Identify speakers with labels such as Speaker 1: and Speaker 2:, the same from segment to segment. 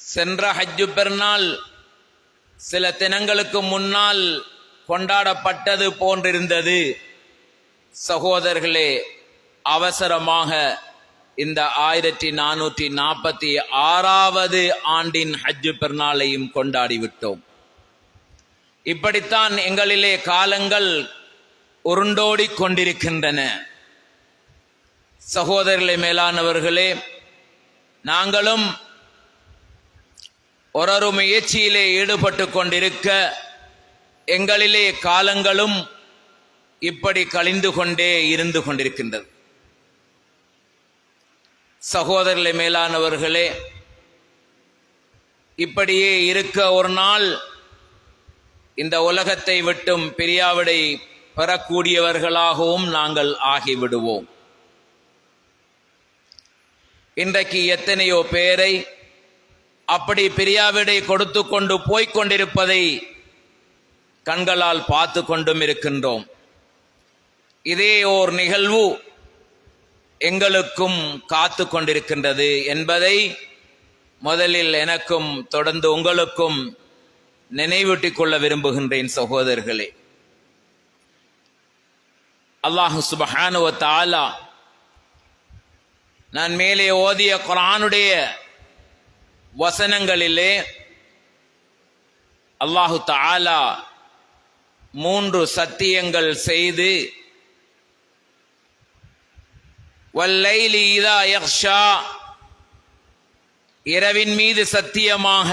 Speaker 1: சென்ற ஹஜ்ஜு பெருநாள் சில தினங்களுக்கு முன்னால் கொண்டாடப்பட்டது போன்றிருந்தது. சகோதரர்களே, அவசரமாக இந்த 1446வது ஆண்டின் ஹஜ்ஜு பெருநாளையும் கொண்டாடிவிட்டோம். இப்படித்தான் எங்களிலே காலங்கள் உருண்டோடி கொண்டிருக்கின்றன. சகோதரர்களே, மேலானவர்களே, நாங்களும் ஒரு முயற்சியிலே ஈடுபட்டு கொண்டிருக்க எங்களிலே காலங்களும் இப்படி கழிந்து கொண்டே இருந்து கொண்டிருக்கின்றது. சகோதரர்களே, மேலானவர்களே, இப்படியே இருக்க ஒரு நாள் இந்த உலகத்தை விட்டும் பிரியாவிடை பெறக்கூடியவர்களாகவும் நாங்கள் ஆகிவிடுவோம். இன்றைக்கு எத்தனையோ பேரை அப்படி பிரியாவிடை கொடுத்து கொண்டு போய்கொண்டிருப்பதை கண்களால் பார்த்து கொண்டும் இருக்கின்றோம். இதே ஓர் நிகழ்வு எங்களுக்கும் காத்து கொண்டிருக்கின்றது என்பதை முதலில் எனக்கும் தொடர்ந்து உங்களுக்கும் நினைவூட்டிக் கொள்ள விரும்புகின்றேன். சகோதரர்களே, அல்லாஹ் சுப்ஹானஹு வ தஆலா நான் மேலே ஓதிய குர்ஆனுடைய வசனங்களிலே அல்லாஹு தஆலா 3 சத்தியங்கள் செய்து, வல்லைலி இதா யக்ஷா, இரவின் மீது சத்தியமாக,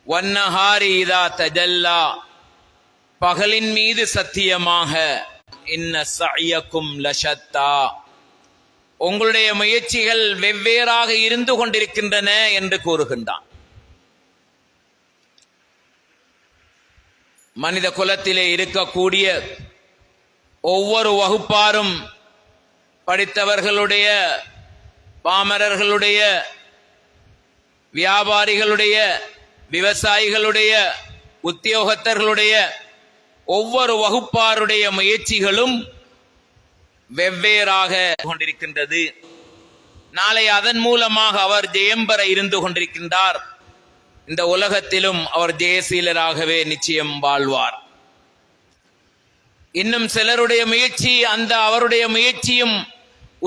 Speaker 1: வன்னஹாரி இதா தஜல்லா, பகலின் மீது சத்தியமாக, இன்ன சஅயக்கும் லஷத்தா, உங்களுடைய முயற்சிகள் வெவ்வேறாக இருந்து கொண்டிருக்கின்றன என்று கூறுகின்றான். மனித குலத்திலே இருக்கக்கூடிய ஒவ்வொரு வகுப்பாரும் படித்தவர்களுடைய, பாமரர்களுடைய, வியாபாரிகளுடைய, விவசாயிகளுடைய, உத்தியோகத்தர்களுடைய ஒவ்வொரு வகுப்பாருடைய முயற்சிகளும் வெவ்வேறாக கொண்டிருக்கின்றது. நாளை அதன் மூலமாக அவர் ஜெயம் பெற இருந்து கொண்டிருக்கின்றார். இந்த உலகத்திலும் அவர் ஜெயசீலராகவே நிச்சயம் வாழ்வார். இன்னும் சிலருடைய முயற்சி, அந்த அவருடைய முயற்சியும்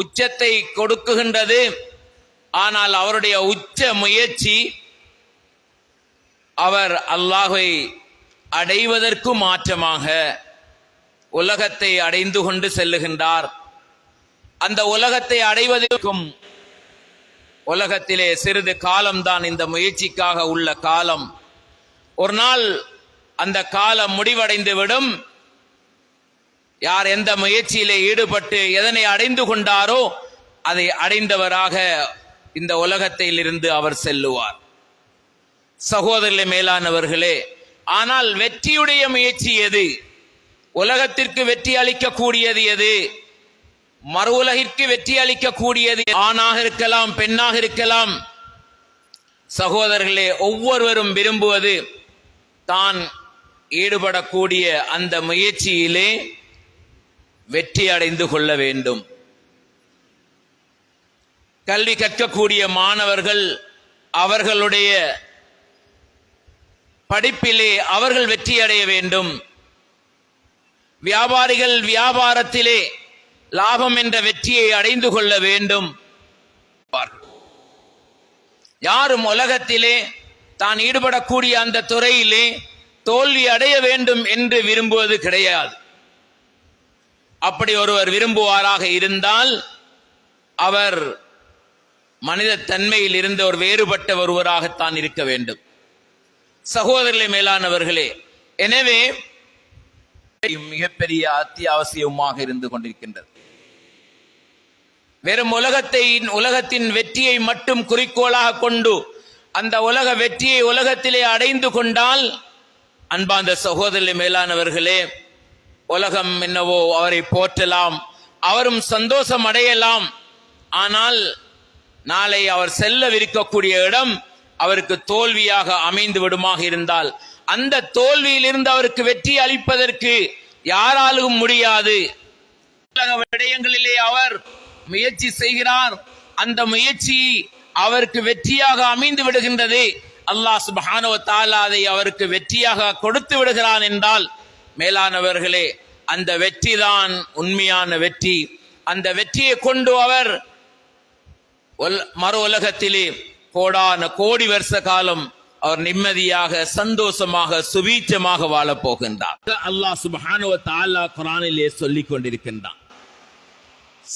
Speaker 1: உச்சத்தை கொடுக்குகின்றது. ஆனால் அவருடைய உச்ச முயற்சி அவர் அல்லாஹ்வை அடைவதற்கு மாற்றமாக உலகத்தை அடைந்து கொண்டு செல்லுகின்றார். அந்த உலகத்தை அடைவதற்கும் உலகத்திலே சிறிது காலம்தான் இந்த முயற்சிக்காக உள்ள காலம். ஒரு நாள் அந்த காலம் முடிவடைந்து விடும். யார் எந்த முயற்சியிலே ஈடுபட்டு எதனை அடைந்து கொண்டாரோ அதை அடைந்தவராக இந்த உலகத்தில் இருந்து அவர் செல்லுவார். சகோதரர்களே, மேலானவர்களே, ஆனால் வெற்றியுடைய முயற்சி எது? உலகத்திற்கு வெற்றி அளிக்கக்கூடியது எது? மறு உலகிற்கு வெற்றி அளிக்கக்கூடியது ஆணாக இருக்கலாம், பெண்ணாக இருக்கலாம். சகோதரர்களே, ஒவ்வொருவரும் விரும்புவது தான் ஈடுபடக்கூடிய அந்த முயற்சியிலே வெற்றி அடைந்து கொள்ள வேண்டும். கல்வி கற்கக்கூடிய மாணவர்கள் அவர்களுடைய படிப்பிலே அவர்கள் வெற்றி அடைய வேண்டும். வியாபாரிகள் வியாபாரத்திலே லாபம் என்ற வெற்றியை அடைந்து கொள்ள வேண்டும். யாரும் உலகத்திலே தான் ஈடுபடக்கூடிய அந்த துறையிலே தோல்வி அடைய வேண்டும் என்று விரும்புவது கிடையாது. அப்படி ஒருவர் விரும்புவாராக இருந்தால் அவர் மனித தன்மையில் இருந்த ஒரு வேறுபட்ட ஒருவராகத்தான் இருக்க வேண்டும். சகோதரர்களே, மேலானவர்களே, எனவே மிகப்பெரிய அத்தியாவசியமாக இருந்து கொண்டிருக்கின்றது. வெறும் உலகத்தின் வெற்றியை மட்டும் குறிக்கோளாக கொண்டு அந்த உலக வெற்றியை உலகத்திலே அடைந்து கொண்டால், அன்பார்ந்த சகோதரர்களே, மேலானவர்களே, உலகம் என்னவோ அவரை போற்றலாம், அவரும் சந்தோஷம் அடையலாம். ஆனால் நாளை அவர் செல்லவிருக்கக்கூடிய இடம் அவருக்கு தோல்வியாக அமைந்து விடுமாக இருந்தால், அந்த தோல்வியில் இருந்து அவருக்கு வெற்றி அளிப்பதற்கு யாராலும் முடியாது. உலக விடயங்களிலே அவர் முயற்சி செய்கிறார். அந்த முயற்சி அவருக்கு வெற்றியாக அமைந்து விடுகின்றது. அல்லாஹ் சுப்ஹானஹு வ தஆலா அதை அவருக்கு வெற்றியாக கொடுத்து விடுகிறான் என்றால், மேலானவர்களே, அந்த வெற்றிதான் உண்மையான வெற்றி. அந்த வெற்றியை கொண்டு அவர் மறு உலகத்திலே கோடான கோடி வருஷ காலம் அவர் நிம்மதியாக, சந்தோஷமாக, சுபீட்சமாக வாழப் போகின்றார். அல்லாஹ் சுப்ஹானஹு வ தஆலா குர்ஆனிலே சொல்லிக் கொண்டிருக்கின்றான்.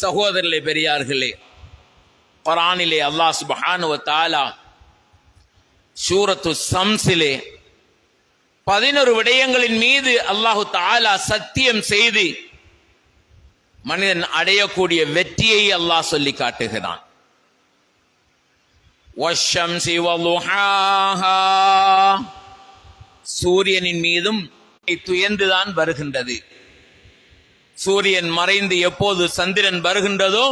Speaker 1: சகோதரர்களே, பெரியார்களே, குர்ஆனிலே அல்லாஹ் சுப்ஹானஹு வ தஆலா சூரத்து ஷம்ஸிலே 11 விடயங்களின் மீது அல்லாஹு தஆலா சத்தியம் செய்து மனிதன் அடையக்கூடிய வெற்றியை அல்லாஹ் சொல்லி காட்டுகிறான். வஷ்ஷம்ஸி வதுஹாஹா, சூரியனின் மீதும் துயர்ந்துதான் வருகின்றது. சூரியன் மறைந்து எப்போது சந்திரன் வருகின்றதோ,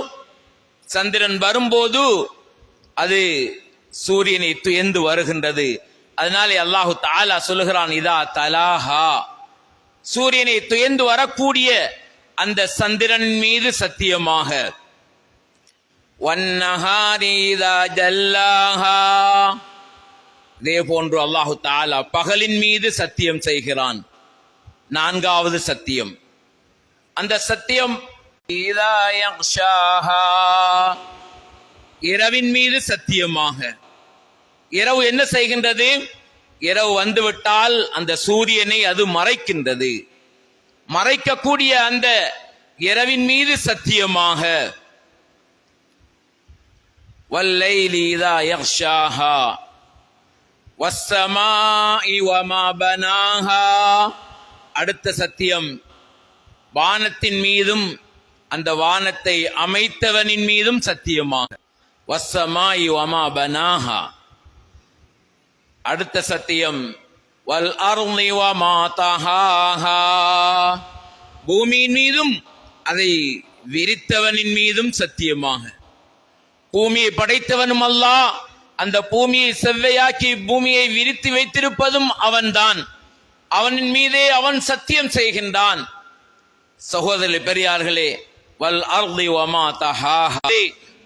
Speaker 1: சந்திரன் வரும்போது அது சூரியனை துயர்ந்து வருகின்றது. அதனாலே அல்லாஹு தஆலா சொல்லுகிறான், இதா தலாஹா, சூரியனை துயர்ந்து வரக்கூடிய அந்த சந்திரன் மீது சத்தியமாக, வன்னஹாரி இதா ஜல்லாஹா, இதே போன்று அல்லாஹு தஆலா பகலின் மீது சத்தியம் செய்கிறான். 4வது சத்தியம், அந்த சத்தியம் இதா யக்ஷாஹா, இரவின் மீது சத்தியமாக. இரவு என்ன செய்கின்றது? இரவு வந்துவிட்டால் அந்த சூரியனை அது மறைக்கின்றது. மறைக்கக்கூடிய அந்த இரவின் மீது சத்தியமாக, வல்லைலி இதா யக்ஷாஹா வஸ்ஸமாஇ வமா பனாஹா, அடுத்த சத்தியம் வானத்தின் மீதும் அந்த வானத்தை அமைத்தவனின் மீதும் சத்தியமாக, வஸ்ஸமாஇ வமா பனாஹா. அடுத்த சத்தியம் வல் அர்லி வமா தஹாஹா, பூமியின் மீதும் அதை விரித்தவனின் மீதும் சத்தியமாக. பூமியை படைத்தவனும் அல்லாஹ், அந்த பூமியை செவ்வையாக்கி பூமியை விரித்து வைத்திருப்பதும் அவன்தான். அவனின் மீதே அவன் சத்தியம் செய்கின்றான். சகோதரர்களே, பெரியார்களே, வல் அர்லி வமா தஹாஹா,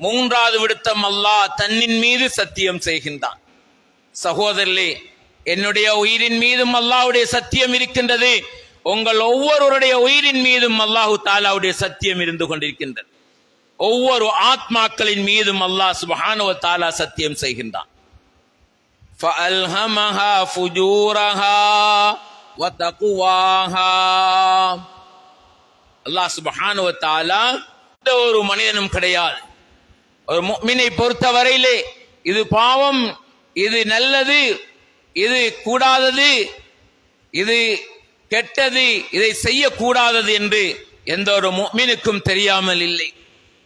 Speaker 1: 3வது விடுத்தம் அல்லாஹ் தன்னின் மீது சத்தியம் செய்கின்றான். சகோதரர்களே, என்னுடைய உயிரின் மீதும் அல்லாஹ்வுடைய சத்தியம் இருக்கின்றது. உங்கள் ஒவ்வொருவருடைய உயிரின் மீதும் அல்லாஹு தஆலாவுடைய சத்தியம் இருந்து கொண்டிருக்கின்றது. ஒவ்வொரு ஆத்மாக்களின் மீதும் அல்லாஹ் சுப்ஹானஹு வ தஆலா சத்தியம் செய்கின்றான். ஃபஅல்ஹமஹா ஃபுஜூரஹா வ தக்வாஹா, அல்லாஹ் சுப்ஹானஹு வ தஆலா ஒரு மனிதனும் கிடையாது, ஒரு முஃமினை பொறுத்தவரையிலே இது பாவம், இது நல்லது, இது கூடாதது, இது கெட்டது, இதை செய்யக்கூடாதது என்று எந்த ஒரு முஃமினுக்கும் தெரியாமல் இல்லை.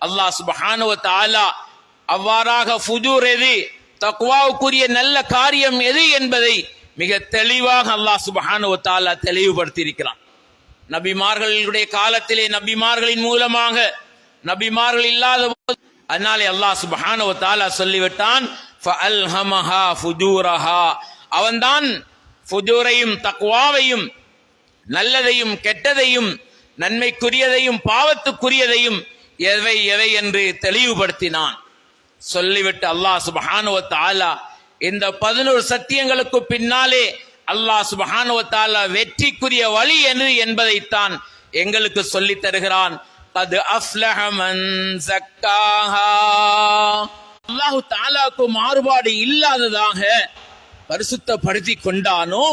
Speaker 1: அல்லாஹ் சுப்ஹானஹு வ தஆலா அவ்வாறாக ஃபுஜூர் எது, தக்வாவுக்குரிய நல்ல காரியம் எது என்பதை மிக தெளிவாக அல்லாஹ் சுப்ஹானஹு வ தஆலா தெளிவுபடுத்தி இருக்கிறான். நபிமார்களுடைய காலத்திலே நபிமார்களின் மூலமாக, நபிமார்கள் இல்லாத போது, அதனாலே அல்லாஹ் சுப்ஹானஹு வ தஆலா சொல்லிவிட்டான், ஃபஅல்ஹமஹா ஃபுஜூரஹா, அவன்தான் ஃபுஜூரையும் தக்வாவையும், நல்லதையும் கெட்டதையும், நன்மைக்குரியதையும் பாவத்துக்குரியதையும் எவை எவை என்று தெளிவுபடுத்தினான். சொல்லிவிட்டு அல்லாஹ் சுப்ஹானஹு வ தஆலா இந்த 11 சத்தியங்களுக்கு பின்னாலே அல்லாஹ் சுப்ஹானஹு வ தஆலா வெற்றிக்குரிய வழி எது என்பதைத்தான் எங்களுக்கு சொல்லித் தருகிறான். கத் அஃப்லஹ மன் ஸக்காஹா, அல்லாஹ் தஆலாவுக்கு மாறுபாடு இல்லாததாக பரிசுத்தப்படுத்தி கொண்டானோ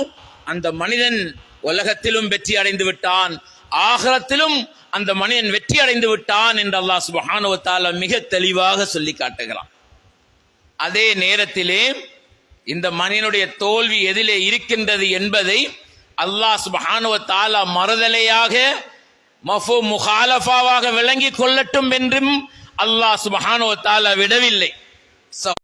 Speaker 1: அந்த மனிதன் உலகத்திலும் வெற்றி அடைந்து விட்டான், ஆகிரத்திலும் அந்த மனிதன் வெற்றி அடைந்து விட்டான் என்று அல்லாஹ் சுப்ஹானஹு வ தஆலா மிக தெளிவாக சொல்லி காட்டுகிறான். அதே நேரத்திலே இந்த மனிதனுடைய தோல்வி எதிலே இருக்கின்றது என்பதை அல்லாஹ் சுப்ஹானஹு வ தஆலா மறுதலையாக, மஃபூம் முகாலஃபாவாக விளங்கிக் கொள்ளட்டும் என்றும் அல்லாஹ் சுப்ஹானஹு வ தஆலா விடவில்லை.